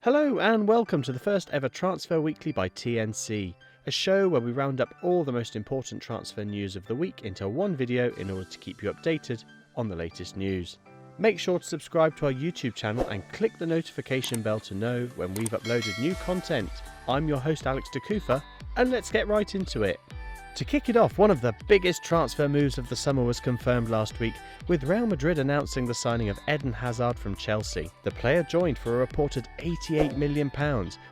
Hello and welcome to the first ever Transfer Weekly by TNC, a show where we round up all the most important transfer news of the week into one video in order to keep you updated on the latest news. Make sure to subscribe to our YouTube channel and click the notification bell to know when we've uploaded new content. I'm your host Alex DeCoufa, and let's get right into it. To kick it off, one of the biggest transfer moves of the summer was confirmed last week, with Real Madrid announcing the signing of Eden Hazard from Chelsea. The player joined for a reported £88 million,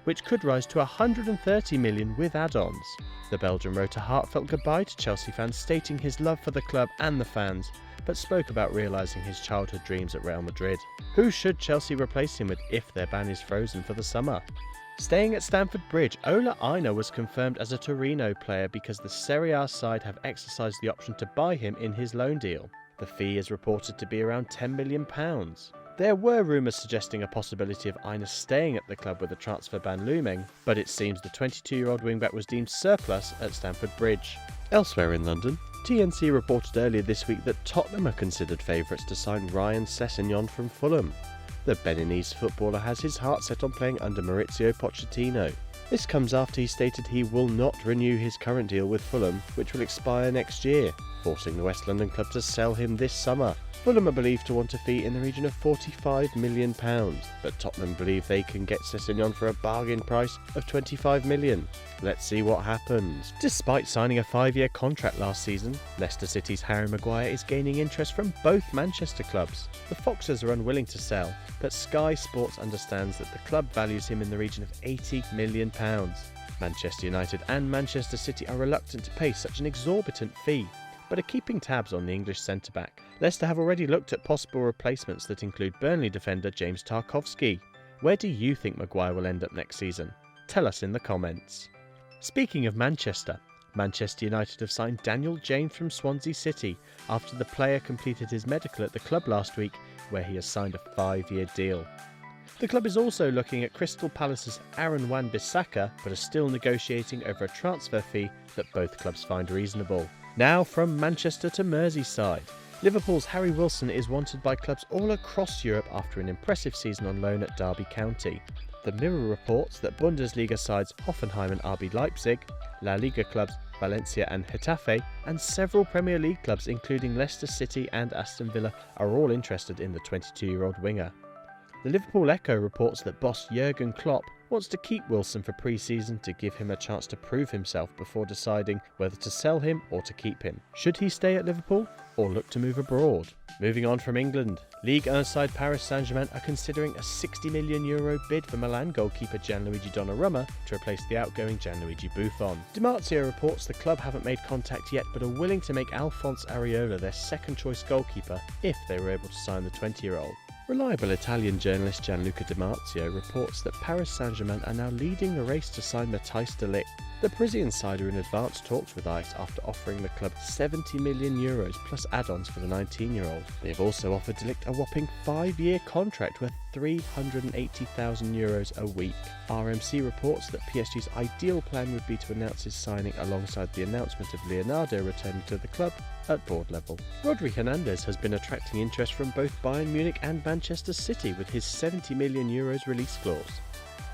which could rise to £130 million with add-ons. The Belgian wrote a heartfelt goodbye to Chelsea fans, stating his love for the club and the fans, but spoke about realising his childhood dreams at Real Madrid. Who should Chelsea replace him with if their ban is frozen for the summer? Staying at Stamford Bridge, Ola Aina was confirmed as a Torino player because the Serie A side have exercised the option to buy him in his loan deal. The fee is reported to be around £10 million. There were rumours suggesting a possibility of Aina staying at the club with a transfer ban looming, but it seems the 22-year-old wingback was deemed surplus at Stamford Bridge. Elsewhere in London, TNC reported earlier this week that Tottenham are considered favourites to sign Ryan Sessegnon from Fulham. The Beninese footballer has his heart set on playing under Maurizio Pochettino. This comes after he stated he will not renew his current deal with Fulham, which will expire next year, forcing the West London club to sell him this summer. Fulham are believed to want a fee in the region of £45 million, but Tottenham believe they can get Sessegnon for a bargain price of £25 million. Let's see what happens. Despite signing a 5-year contract last season, Leicester City's Harry Maguire is gaining interest from both Manchester clubs. The Foxes are unwilling to sell, but Sky Sports understands that the club values him in the region of £80 million. Manchester United and Manchester City are reluctant to pay such an exorbitant fee, but are keeping tabs on the English centre-back. Leicester have already looked at possible replacements that include Burnley defender James Tarkowski. Where do you think Maguire will end up next season? Tell us in the comments. Speaking of Manchester United have signed Daniel James from Swansea City after the player completed his medical at the club last week, where he has signed a 5-year deal. The club is also looking at Crystal Palace's Aaron Wan-Bissaka, but are still negotiating over a transfer fee that both clubs find reasonable. Now from Manchester to Merseyside. Liverpool's Harry Wilson is wanted by clubs all across Europe after an impressive season on loan at Derby County. The Mirror reports that Bundesliga sides Hoffenheim and RB Leipzig, La Liga clubs Valencia and Getafe, and several Premier League clubs including Leicester City and Aston Villa are all interested in the 22-year-old winger. The Liverpool Echo reports that boss Jurgen Klopp wants to keep Wilson for pre-season to give him a chance to prove himself before deciding whether to sell him or to keep him. Should he stay at Liverpool or look to move abroad? Moving on from England, Ligue 1 side Paris Saint-Germain are considering a €60 million bid for Milan goalkeeper Gianluigi Donnarumma to replace the outgoing Gianluigi Buffon. Di Marzio reports the club haven't made contact yet but are willing to make Alphonse Areola their second-choice goalkeeper if they were able to sign the 20-year-old. Reliable Italian journalist Gianluca Di Marzio reports that Paris Saint-Germain are now leading the race to sign Matthijs de Ligt. The Parisian side are in advanced talks with Ajax after offering the club €70 million plus add-ons for the 19-year-old. They have also offered de Ligt a whopping 5-year contract worth €380,000 a week. RMC reports that PSG's ideal plan would be to announce his signing alongside the announcement of Leonardo returning to the club at board level. Rodri Hernandez has been attracting interest from both Bayern Munich and Manchester City with his €70 million release clause.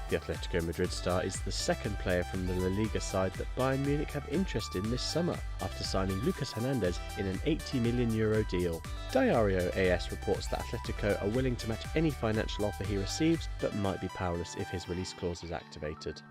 The Atletico Madrid star is the second player from the La Liga side that Bayern Munich have interest in this summer, after signing Lucas Hernandez in an €80 million deal. Diario AS reports that Atletico are willing to match any financial offer he receives, but might be powerless if his release clause is activated.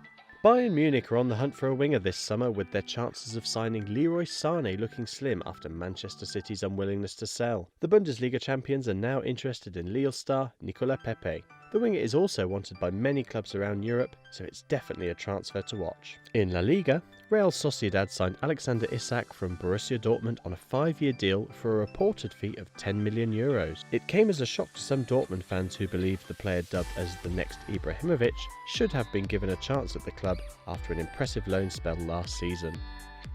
Bayern Munich are on the hunt for a winger this summer, with their chances of signing Leroy Sané looking slim after Manchester City's unwillingness to sell. The Bundesliga champions are now interested in Lille star Nicolas Pepe. The winger is also wanted by many clubs around Europe, so it's definitely a transfer to watch. In La Liga, Real Sociedad signed Alexander Isak from Borussia Dortmund on a 5-year deal for a reported fee of €10 million. It came as a shock to some Dortmund fans who believed the player dubbed as the next Ibrahimovic should have been given a chance at the club after an impressive loan spell last season.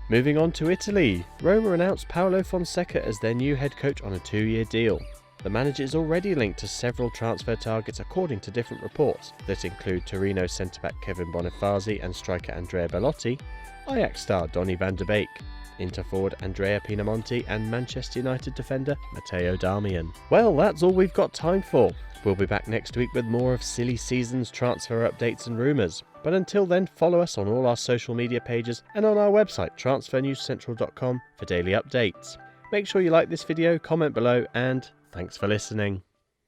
Moving on to Italy, Roma announced Paolo Fonseca as their new head coach on a 2-year deal. The manager is already linked to several transfer targets according to different reports that include Torino centre-back Kevin Bonifazi and striker Andrea Bellotti, Ajax star Donny van de Beek, Inter forward Andrea Pinamonti and Manchester United defender Matteo Darmian. Well, that's all we've got time for. We'll be back next week with more of silly season's transfer updates and rumours. But until then, follow us on all our social media pages and on our website transfernewscentral.com for daily updates. Make sure you like this video, comment below, and thanks for listening.